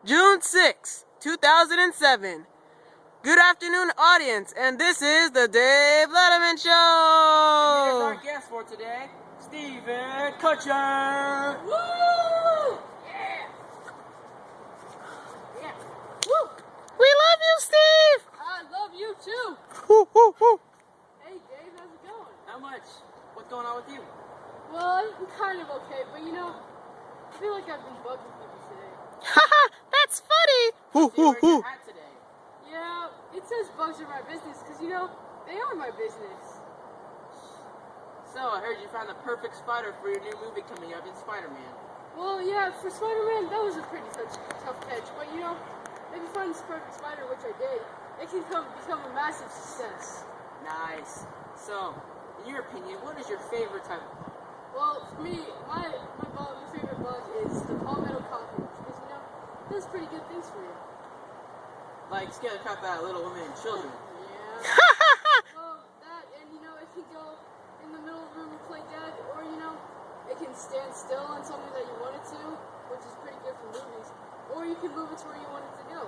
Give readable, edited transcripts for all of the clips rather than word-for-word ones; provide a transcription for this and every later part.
June 6, 2007. Good afternoon, audience, and this is the Dave Letterman Show. And here's our guest for today, Steven Kutcher. Woo! Yeah! Yeah! Woo! We love you, Steve! I love you too! Woo, woo, woo. Hey Dave, how's it going? How much? What's going on with you? Well, I'm kind of okay, but you know, I feel like I've been bugging people today. Haha, that's funny! Woo, See, woo, where's woo. your hat today? Yeah, it says bugs are my business, because you know, they are my business. So, I heard you found the perfect spider for your new movie coming up in Spider-Man. Well, yeah, for Spider-Man, that was a pretty tough catch, but you know, if you find this perfect spider, which I did, it can become a massive success. Nice. So, in your opinion, what is your favorite type of bug? Well, for me, my favorite bug is the palmetto cockroach, because you know, it does pretty good things for you. Like scared the crap out of little women and children. Yeah. Well, that, and you know, it can go in the middle of the room and play dead, or you know, it can stand still on something that you want it to, which is pretty good for movies, or you can move it to where you want it to go.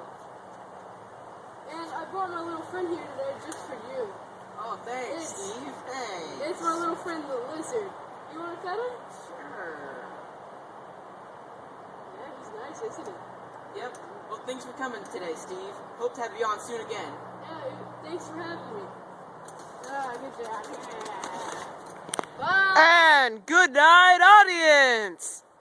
And I brought my little friend here today just for you. Oh, thanks, Steve. Thanks. It's my little friend, the lizard. You want to pet him? Sure. Yeah, he's nice, isn't he? Yep. Well, thanks for coming today, Steve. Hope to have you on soon again. Yeah, thanks for having me. Good job. Yeah. Bye! And good night, audience!